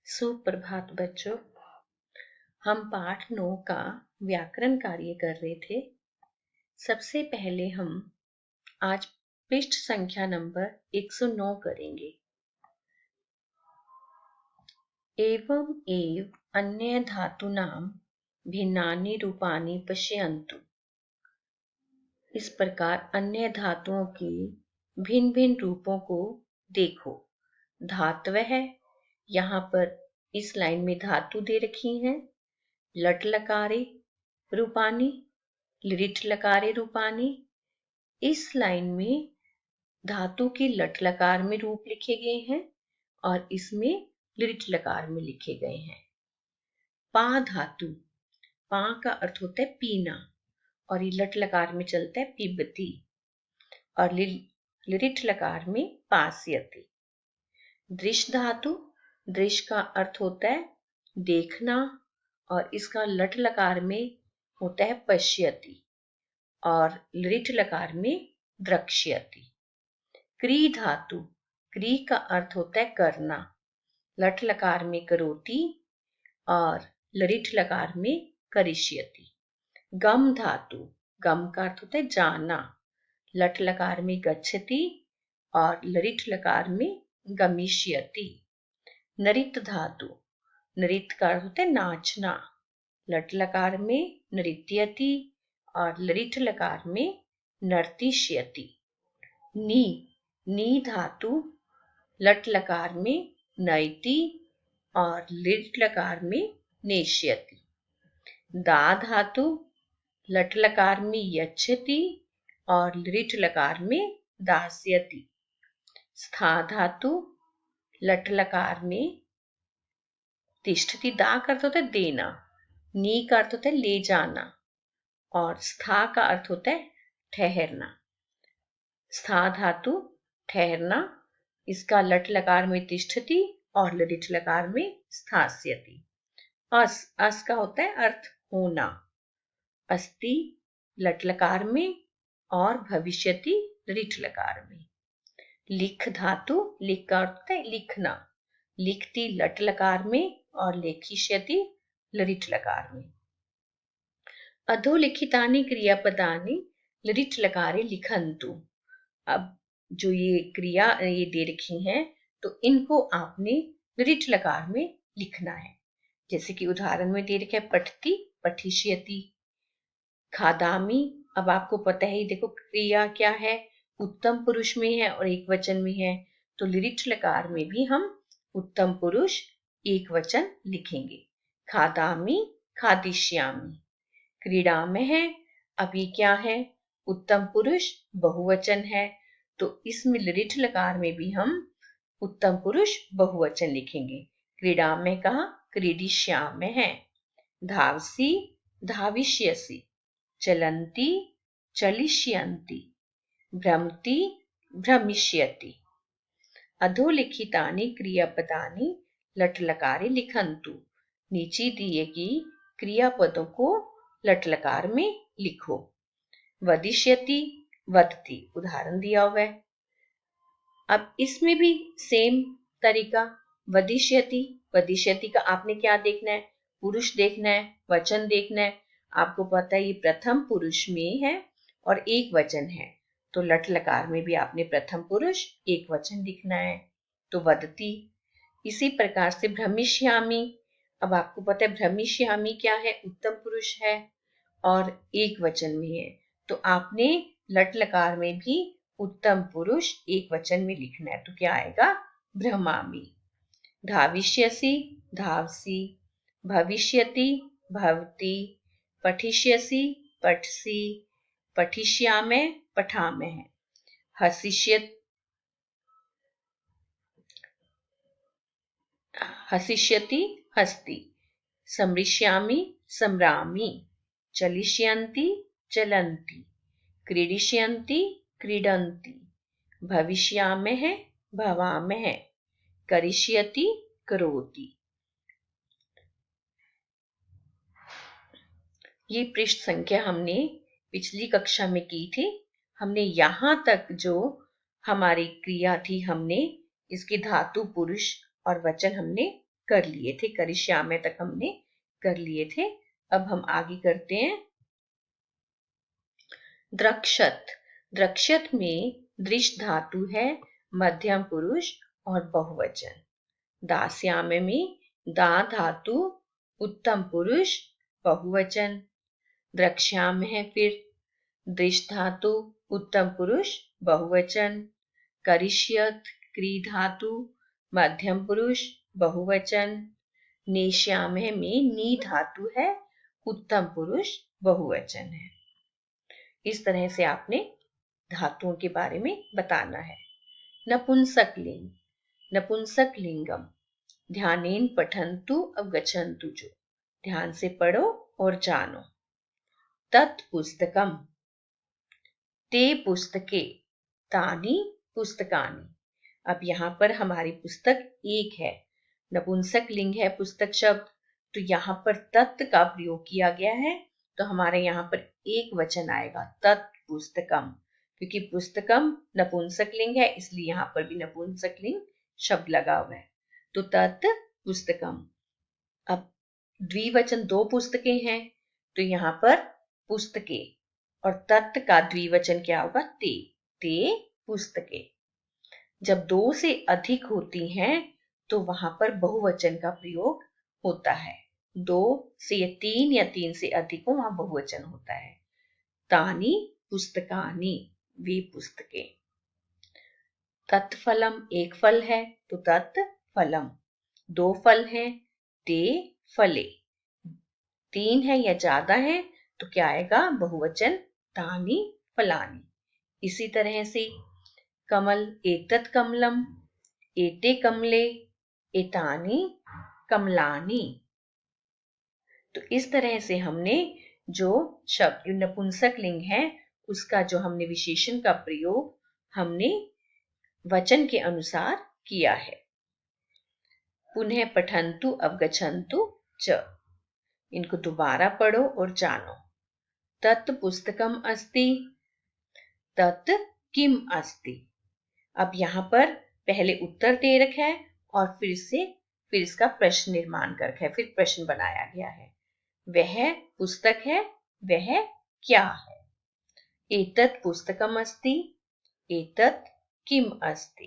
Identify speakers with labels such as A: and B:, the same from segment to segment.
A: सुप्रभात बच्चों। हम पाठ 9 का व्याकरण कार्य कर रहे थे। सबसे पहले हम आज पृष्ठ संख्या नंबर 109 करेंगे। एवं एव अन्य धातूनां भिन्नानि रूपाणि पश्यन्तु। इस प्रकार अन्य धातुओं के भिन्न भिन्न रूपों को देखो। धातव है, यहाँ पर इस लाइन में धातु दे रखी हैं। लट लकारे रूपानी, लिट लकारे रूपानी। इस लाइन में धातु के लट लकार में रूप लिखे गए हैं और इसमें लिट लकार में लिखे गए हैं। पा धातु, पा का अर्थ होता है पीना और ये लट लकार में चलता है पिबती और लिट लकार में पास्यति। दृश धातु, दृश का अर्थ होता है देखना और इसका लट लकार में होता है पश्यति और लिट लकार में द्रक्ष्यति। क्री धातु, क्री का अर्थ होता है करना, लट लकार में करोति और लिट लकार में करिष्यति। गम धातु, गम का अर्थ होता है जाना, लट लकार में गच्छति और लिट लकार में गमिष्यति। नरित धातु, नृत्य का अर्थ होता है नाचना, लट लकार में नृत्यति और लिट लकार में नर्तिष्यति। नी धातु, लट लकार में नयति और लिट लकार में नेष्यति। दा धातु, लट लकार में यच्छति और लिट लकार में दास्यति। स्था धातु, लट लकार में तिष्ठति, दा का अर्थ होता है देना, नी का अर्थ होता है ले जाना और स्था का अर्थ होता है ठहरना। स्था धातु ठहरना, इसका लट लकार में तिष्ठति और लिट लकार में स्थास्यति। अस का होता है अर्थ होना, अस्ति लट लकार में और भविष्यति लिट लकार में। लिख धातु, लिख का अर्थ होता है लिखना, लिखती लट लकार में और लेखिष्यति लिट लकार में। अधोलिखितानि क्रियापदानि लिट लकारे लिखन्तु। अब जो ये क्रिया ये दे रखी हैं तो इनको आपने लिट लकार में लिखना है। जैसे कि उदाहरण में दे रखा है पठति, पठिष्यति। खादामी, अब आपको पता है देखो क्रिया क्या है, उत्तम पुरुष में है और एक वचन में है, तो लिट लकार में भी हम उत्तम पुरुष एक वचन लिखेंगे। खादामी, खादिष्यामि। क्रीड़ा में है, अब ये क्या है, उत्तम पुरुष बहुवचन है, तो इसमें लिट लकार में भी हम उत्तम पुरुष बहुवचन लिखेंगे। क्रीड़ा में कहा क्रीडिष्याम है। धावसी, धाविष्यसि। चलन्ति, चलिष्यन्ति। भ्रमति, भ्रमिष्यति। अधोलिखितानि क्रियापदानि लट लकारे लिखन्तु। नीचे दिए गई क्रियापदों को लट लकार में लिखो। वदिष्यति, वदति, उदाहरण दिया हुआ है। अब इसमें भी सेम तरीका, वदिष्यति, वदिष्यति का आपने क्या देखना है, पुरुष देखना है, वचन देखना है। आपको पता है ये प्रथम पुरुष में है और एक वचन है, तो लट लकार में भी आपने प्रथम पुरुष एक वचन लिखना है, तो वदति। इसी प्रकार से भ्रमिष्यामि, अब आपको पता है भ्रमिष्यामि क्या है, उत्तम पुरुष है और एक वचन में है, तो आपने लट लकार में भी उत्तम पुरुष एक वचन में लिखना है, तो क्या आएगा, भ्रमामि। धाविष्यसि, धावसी। भविष्यति, भवति। पठिष्यसि, पठसि। पठिष्यामि, पठामः। हसिष्यति, हस्ति। स्मृष्यामि, स्मरामि। चलिष्यन्ति, चलन्ति। क्रीडिष्यन्ति, क्रीडन्ति। भविष्यामः, भवामः। करिष्यति, करोति। ये पृष्ठ संख्या हमने पिछली कक्षा में की थी। हमने यहां तक जो हमारी क्रिया थी, हमने इसके धातु, पुरुष और वचन हमने कर लिए थे, करिष्यामे तक हमने कर लिए थे। अब हम आगे करते हैं द्रक्षत। द्रक्षत में दृष्ट धातु है, मध्यम पुरुष और बहुवचन। दास्यामे में दा धातु, उत्तम पुरुष, बहुवचन। द्रक्ष्याम है फिर दृष्ट धातु, उत्तम पुरुष, बहुवचन। करिष्यत क्री धातु, मध्यम पुरुष, बहुवचन। नेष्यामः में नी धातु है, उत्तम पुरुष, बहुवचन है। इस तरह से आपने धातुओं के बारे में बताना है। नपुंसक लिंग, नपुंसक लिंगम। ध्यानेन पठन्तु अवगच्छन्तु जो, ध्यान से पढ़ो और जानो। तत् पुस्तकम, ते पुस्तके, तानि पुस्तकानि। अब यहाँ पर हमारी पुस्तक एक है, नपुंसक लिंग है पुस्तक शब्द, तो यहाँ पर तत् का प्रयोग किया गया है, तो हमारे यहाँ पर एक वचन आएगा तत् पुस्तकम। क्योंकि पुस्तकम नपुंसक लिंग है, इसलिए यहाँ पर भी नपुंसक लिंग शब्द लगा हुआ है, तो तत् पुस्तकम। अब द्विवचन दो पुस्तकें हैं, तो यहाँ पर पुस्तके और तत् का द्विवचन क्या होगा, ते, ते पुस्तके। जब दो से अधिक होती हैं तो वहां पर बहुवचन का प्रयोग होता है। दो से या तीन से अधिक हो वहां बहुवचन होता है। तानि पुस्तकानि, वे पुस्तकें। तत्फलम एक फल है तो तत् फलम। दो फल हैं, ते फले। तीन है या ज्यादा है तो क्या आएगा, बहुवचन, तानि फलानि। इसी तरह से कमल एतत् कमलम, एते कमले, एतानि कमलानि। तो इस तरह से हमने जो शब्द नपुंसक लिंग है उसका जो हमने विशेषण का प्रयोग हमने वचन के अनुसार किया है। पुनः पठन्तु अवगच्छन्तु च, इनको दोबारा पढ़ो और जानो। तत् पुस्तकम अस्ति, तत् किम अस्ति। अब यहाँ पर पहले उत्तर दे रखा है और फिर इसका प्रश्न निर्माण कर रखा है, फिर प्रश्न बनाया गया है। वह पुस्तक है, वह क्या है। एतत् पुस्तकम अस्ति, एतत् किम अस्ति।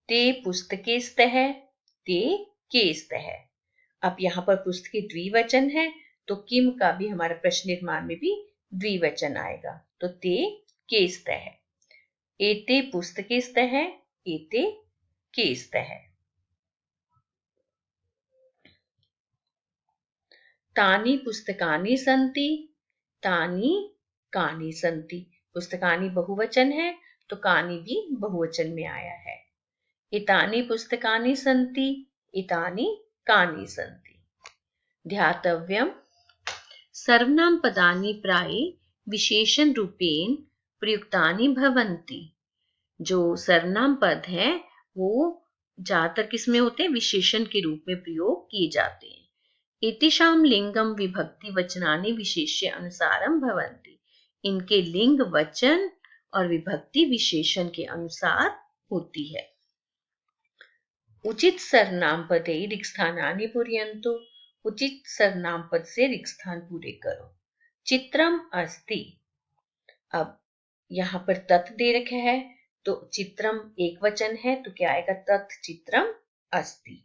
A: ते पुस्तके स्तः, ते के स्तः। अब यहाँ पर पुस्तके द्विवचन है तो किम का भी हमारा प्रश्न निर्माण में भी द्विवचन आएगा, तो ते के स्तः। एते पुस्तके स्तः, एते के स्तः। तानि पुस्तकानि सन्ति, तानि कानि सन्ति। पुस्तकानि बहुवचन है तो कानि भी बहुवचन में आया है। एतानि पुस्तकानि सन्ति, एतानि कानि सन्ति। ध्यातव्यम, सर्वनाम पदानि प्राये विशेषण रूपेण प्रयुक्तानि भवन्ति। जो सर्वनाम पद है वो ज्यादातर किसमें होते हैं, विशेषण के रूप में प्रयोग किए जाते हैं। एतेषां लिंगम विभक्ति वचनानि विशेष्य अनुसारम भवन्ति। इनके लिंग वचन और विभक्ति विशेषण के अनुसार होती है। उचित सर्वनाम पदे रिक्स्थानानि पूरयन्तु। उचित सर्वनाम पद से रिक्स्थान पूरे करो। चित्रम अस्ति, अब यहाँ पर तत् दे रखा है तो चित्रम एक वचन है तो क्या आएगा, तत् चित्रम अस्ति।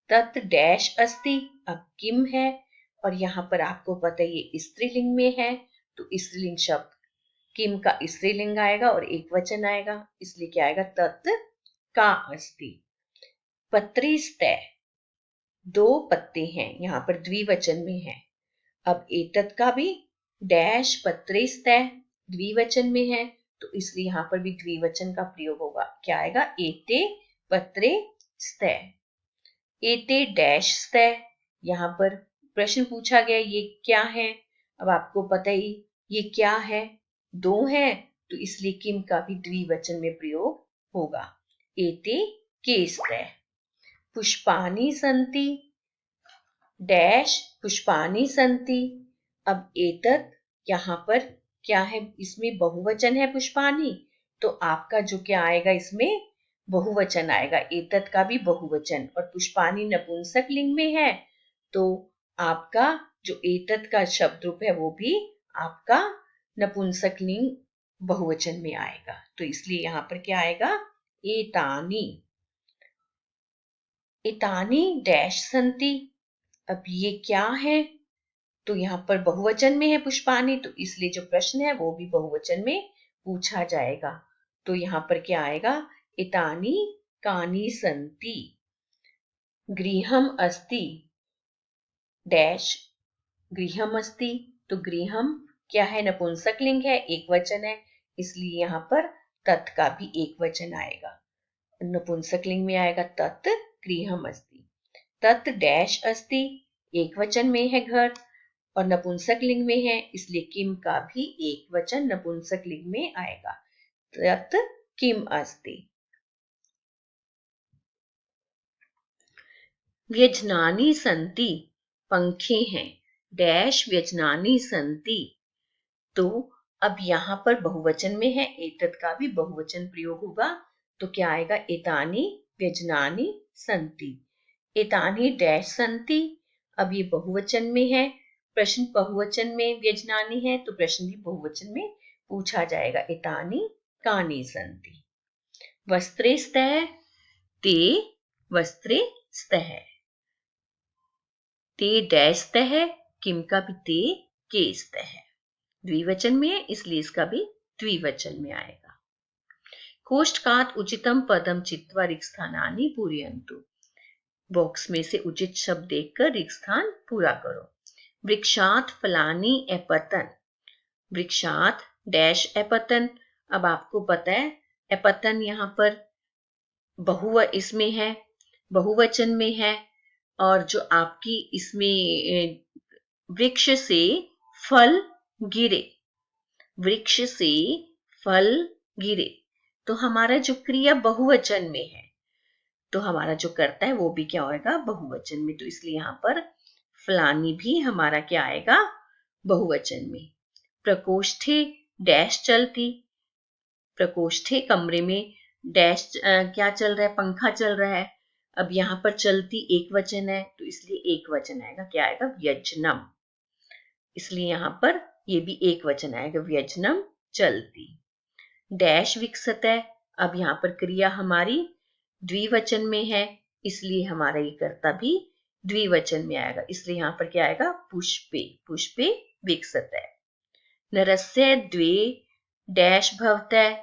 A: तत् डैश अस्ति, अब किम है और यहाँ पर आपको पता है ये स्त्रीलिंग में है तो स्त्रीलिंग शब्द किम का स्त्रीलिंग आएगा और एक वचन आएगा, इसलिए क्या आएगा, तत् का अस्ति। पत्रे स्तः, दो पत्ते हैं, यहाँ पर द्विवचन में है। अब एतत् का भी डैश पत्रे स्तः द्विवचन में है तो इसलिए यहाँ पर भी द्विवचन का प्रयोग होगा, क्या आएगा, एते पत्रे स्तः। एते डैश स्तः, यहाँ पर प्रश्न पूछा गया ये क्या है। अब आपको पता ही ये क्या है, दो है तो इसलिए किम का भी द्विवचन में प्रयोग होगा, एते के स्तः। पुष्पानि सन्ति, डैश पुष्पानि सन्ति। अब एतत् यहाँ पर क्या है, इसमें बहुवचन है पुष्पानि, तो आपका जो क्या आएगा इसमें बहुवचन आएगा, एतत् का भी बहुवचन, और पुष्पाणि नपुंसक लिंग में है तो आपका जो एतत् का शब्द रूप है वो भी आपका नपुंसक लिंग बहुवचन में आएगा। तो इसलिए यहां पर क्या आएगा, एतानि। एतानि डैश सन्ति, अब ये क्या है, तो यहाँ पर बहुवचन में है पुष्पाणि, तो इसलिए जो प्रश्न है वो भी बहुवचन में पूछा जाएगा। तो यहाँ पर क्या आएगा, एतानि कानि सन्ति, गृहम अस्ति डैश गृहम अस्ति, तो गृहम क्या है, नपुंसक लिंग है, एक वचन है, इसलिए यहाँ पर तत् का भी एक वचन आएगा, नपुंसक लिंग में आएगा तत् गृहम अस्ति। तत् डैश अस्ति, एक वचन में है घर और नपुंसक लिंग में है, इसलिए किम का भी एक वचन नपुंसक लिंग में आएगा, तत् किम अस्ति। व्यजनानि सन्ति, पंखे हैं, डैश व्यजनानि सन्ति, तो अब यहां पर बहुवचन में है, एतत् का भी बहुवचन प्रयोग होगा, तो क्या आएगा, एतानि व्यजनानि सन्ति। एतानि डैश सन्ति, अब ये बहुवचन में है, प्रश्न बहुवचन में व्यजनानि है तो प्रश्न भी बहुवचन में पूछा जाएगा, एतानि कानि सन्ति। वस्त्रे स्तः, ते वस्त्रे स्तः, ते डैश स्तः, किम का भी ते के स्तः, द्विवचन में है इसलिए इसका भी द्विवचन में आएगा। कोष्ठकात् उचितं पदं चित्वा रिक्तस्थानानि पूरयन्तु, बॉक्स में से उचित शब्द देखकर रिक्त स्थान पूरा करो। वृक्षात् फलानि अपतन्, वृक्षात् डैश अपतन्, अब आपको पता है अपतन यहाँ पर इसमें है, बहुवचन में है, और जो आपकी इसमें वृक्ष से फल गिरे, वृक्ष से फल गिरे, तो हमारा जो क्रिया बहुवचन में है तो हमारा जो करता है वो भी क्या होगा, बहुवचन में, तो इसलिए यहाँ पर फलानी भी हमारा क्या आएगा, बहुवचन में। प्रकोष्ठे डैश चलती, प्रकोष्ठे कमरे में डैश क्या चल रहा है, पंखा चल रहा है, अब यहाँ पर चलती एक वचन है तो इसलिए एक वचन आएगा, क्या आएगा, व्यजनम, इसलिए यहाँ पर ये भी एक वचन आएगा, व्यजनम चलती। डैश विकसत है, अब यहाँ पर क्रिया हमारी द्विवचन में है इसलिए हमारा ये कर्ता भी द्विवचन में आएगा, इसलिए यहाँ पर क्या आएगा, पुष्पे, पुष्पे विकसत है। नरस्य द्वे डैश भवतः,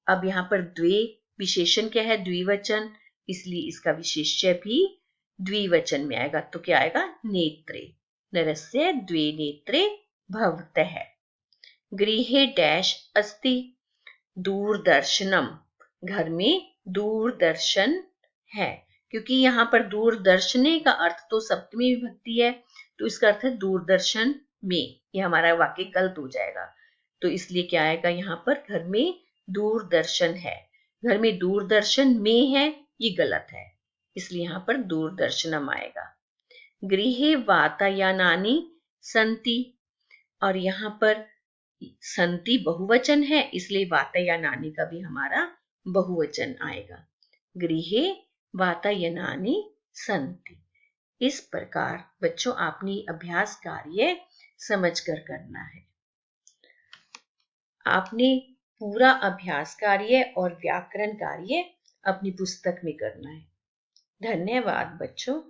A: अब यहाँ पर द्वे विशेषण क्या है, द्विवचन, इसलिए इसका विशेष्य भी द्विवचन में आएगा, तो क्या आएगा, नेत्रे, नरस्य द्वे नेत्रे भवतः। गृहे डैश अस्ति, दूरदर्शनम, घर में दूरदर्शन है, क्योंकि यहाँ पर दूरदर्शने का अर्थ तो सप्तमी विभक्ति है तो इसका अर्थ है दूरदर्शन में, ये हमारा वाक्य गलत हो जाएगा, तो इसलिए क्या आएगा, यहाँ पर घर में दूरदर्शन है, घर में दूरदर्शन में है ये गलत है, इसलिए यहाँ पर दूरदर्शनम आएगा। गृहे वातायनानि सन्ति, और यहाँ पर संति बहुवचन है इसलिए वातायनानि का भी हमारा बहुवचन आएगा, गृहे वातायनानि सन्ति। इस प्रकार बच्चों आपने अभ्यास कार्य समझकर करना है, आपने पूरा अभ्यास कार्य और व्याकरण कार्य अपनी पुस्तक में करना है। धन्यवाद बच्चों।